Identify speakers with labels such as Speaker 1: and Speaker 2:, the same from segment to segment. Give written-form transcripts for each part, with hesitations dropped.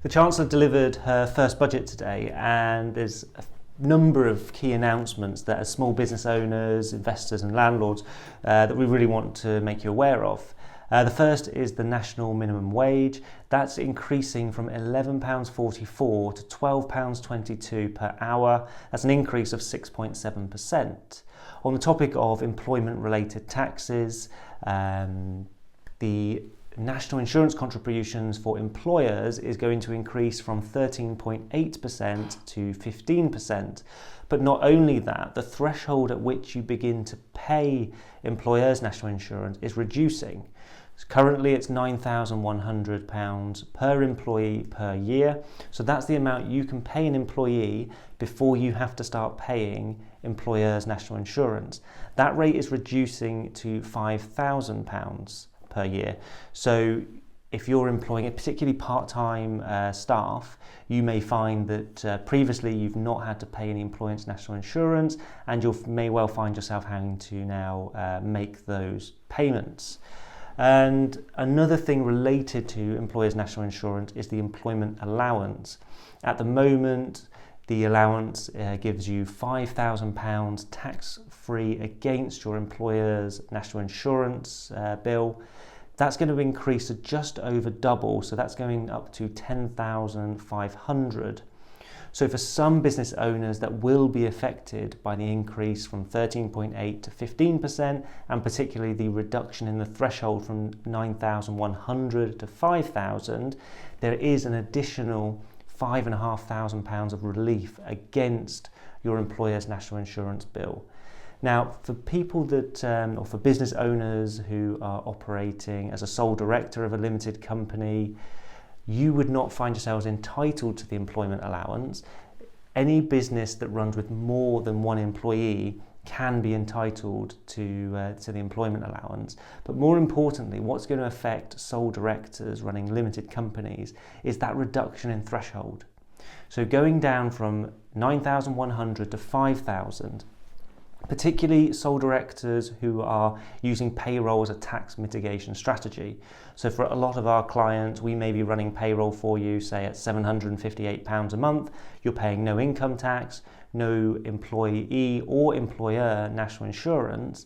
Speaker 1: The Chancellor delivered her first budget today, and there's a number of key announcements that as small business owners, investors and landlords that we really want to make you aware of. The first is the national minimum wage. That's increasing from £11.44 to £12.22 per hour. That's an increase of 6.7%. On the topic of employment-related taxes, the national insurance contributions for employers is going to increase from 13.8% to 15%. But not only that, the threshold at which you begin to pay employers' national insurance is reducing. Currently it's £9,100 per employee per year. So that's the amount you can pay an employee before you have to start paying employers' national insurance. That rate is reducing to £5,000 per year. So if you're employing particularly part-time staff, you may find that previously you've not had to pay any employers' national insurance, and you may well find yourself having to now make those payments. And another thing related to employers' national insurance is the employment allowance. At the moment, the allowance gives you £5,000 tax-free against your employer's national insurance bill. That's going to increase to just over double, so that's going up to £10,500. So for some business owners that will be affected by the increase from 13.8 to 15%, and particularly the reduction in the threshold from 9,100 to 5,000, there is an additional £5,500 of relief against your employer's national insurance bill. Now, for people that, or for business owners who are operating as a sole director of a limited company, you would not find yourselves entitled to the employment allowance. Any business that runs with more than one employee can be entitled to the employment allowance. But more importantly, what's going to affect sole directors running limited companies is that reduction in threshold. So going down from 9,100 to 5,000, particularly sole directors who are using payroll as a tax mitigation strategy. So for a lot of our clients, we may be running payroll for you, say at £758 a month. You're paying no income tax, no employee or employer national insurance.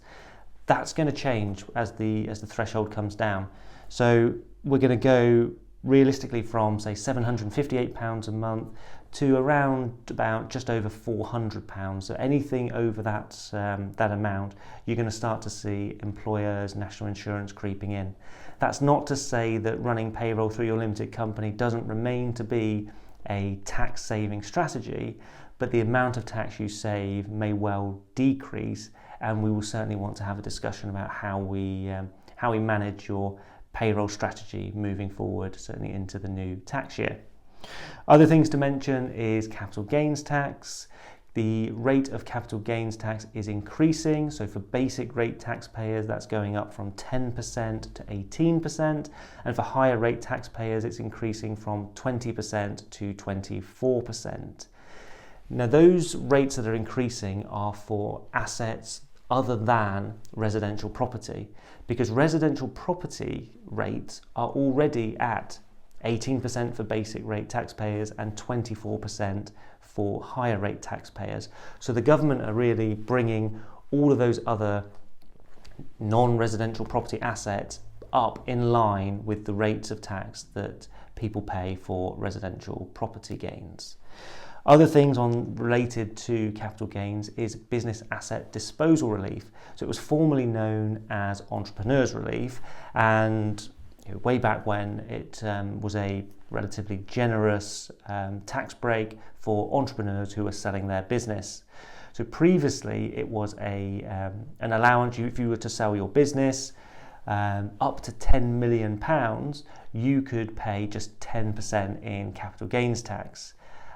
Speaker 1: That's going to change as the threshold comes down. So we're going to go realistically from, say, £758 a month to around about just over £400. So anything over that amount, you're going to start to see employers' national insurance creeping in. That's not to say that running payroll through your limited company doesn't remain to be a tax saving strategy, but the amount of tax you save may well decrease, and we will certainly want to have a discussion about how we manage your payroll strategy moving forward, certainly into the new tax year. Other things to mention is capital gains tax. The rate of capital gains tax is increasing. So for basic rate taxpayers, that's going up from 10% to 18%. And for higher rate taxpayers, it's increasing from 20% to 24%. Now, those rates that are increasing are for assets other than residential property, because residential property rates are already at 18% for basic rate taxpayers and 24% for higher rate taxpayers. So the government are really bringing all of those other non-residential property assets up in line with the rates of tax that people pay for residential property gains. Other things related to capital gains is business asset disposal relief. So it was formerly known as entrepreneurs relief, and way back when it was a relatively generous tax break for entrepreneurs who were selling their business. So previously it was an allowance. If you were to sell your business up to £10 million, you could pay just 10% in capital gains tax.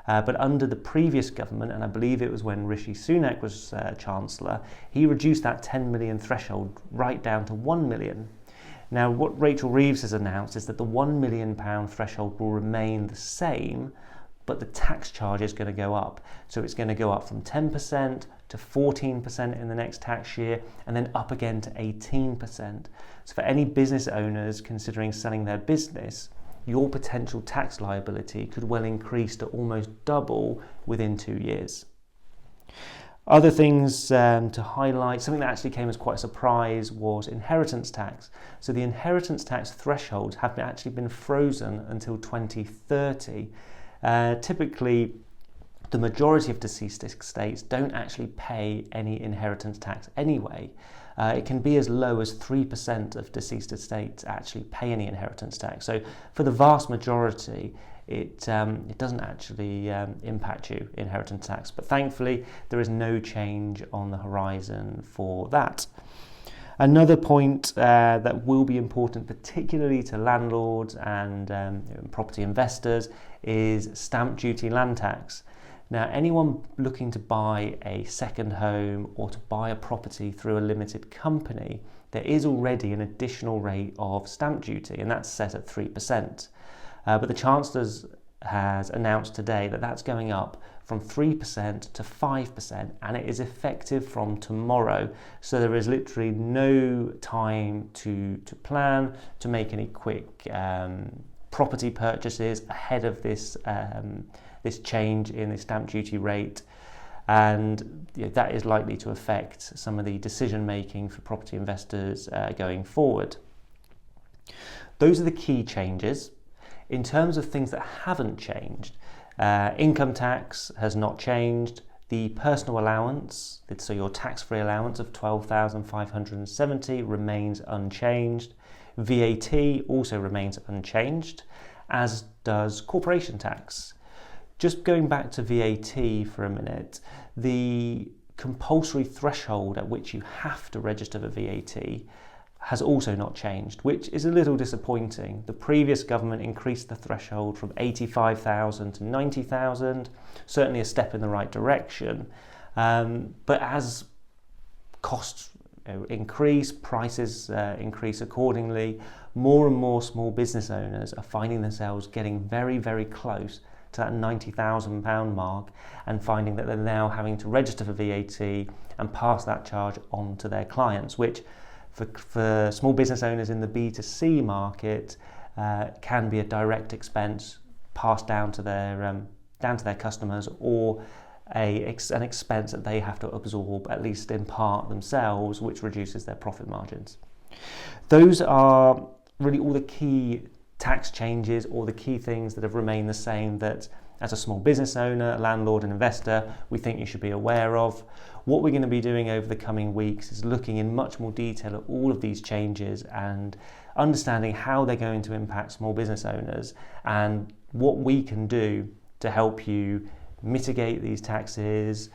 Speaker 1: But under the previous government, and I believe it was when Rishi Sunak was Chancellor, he reduced that 10 million threshold right down to 1 million. Now, what Rachel Reeves has announced is that the £1 million threshold will remain the same, but the tax charge is going to go up. So it's going to go up from 10% to 14% in the next tax year, and then up again to 18%. So for any business owners considering selling their business, your potential tax liability could well increase to almost double within 2 years. Other things to highlight, something that actually came as quite a surprise, was inheritance tax. So the inheritance tax thresholds have actually been frozen until 2030. Typically, the majority of deceased estates don't actually pay any inheritance tax anyway. It can be as low as 3% of deceased estates actually pay any inheritance tax. So for the vast majority, it doesn't actually impact you, inheritance tax. But thankfully, there is no change on the horizon for that. Another point that will be important, particularly to landlords and property investors, is stamp duty land tax. Now, anyone looking to buy a second home or to buy a property through a limited company, there is already an additional rate of stamp duty, and that's set at 3%. But the Chancellor has announced today that that's going up from 3% to 5%, and it is effective from tomorrow. So there is literally no time to plan, to make any quick property purchases ahead of this change in the stamp duty rate, and that is likely to affect some of the decision making for property investors going forward. Those are the key changes. In terms of things that haven't changed, income tax has not changed. The personal allowance, so your tax-free allowance of $12,570, remains unchanged. VAT also remains unchanged, as does corporation tax. Just going back to VAT for a minute, the compulsory threshold at which you have to register for VAT has also not changed, which is a little disappointing. The previous government increased the threshold from 85,000 to 90,000, certainly a step in the right direction. But as costs increase, prices increase accordingly, more and more small business owners are finding themselves getting very, very close to that £90,000 mark and finding that they're now having to register for VAT and pass that charge on to their clients, which for small business owners in the B2C market can be a direct expense passed down to their customers, or an expense that they have to absorb, at least in part themselves, which reduces their profit margins. Those are really all the key tax changes, or the key things that have remained the same that as a small business owner, landlord and investor, we think you should be aware of. What we're going to be doing over the coming weeks is looking in much more detail at all of these changes and understanding how they're going to impact small business owners and what we can do to help you mitigate these taxes,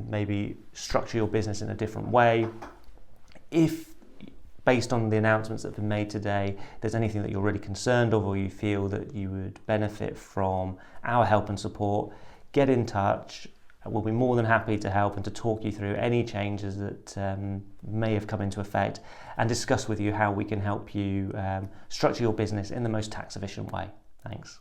Speaker 1: maybe structure your business in a different way. If, based on the announcements that have been made today, there's anything that you're really concerned of or you feel that you would benefit from our help and support, get in touch. We'll be more than happy to help and to talk you through any changes that may have come into effect and discuss with you how we can help you structure your business in the most tax efficient way. Thanks.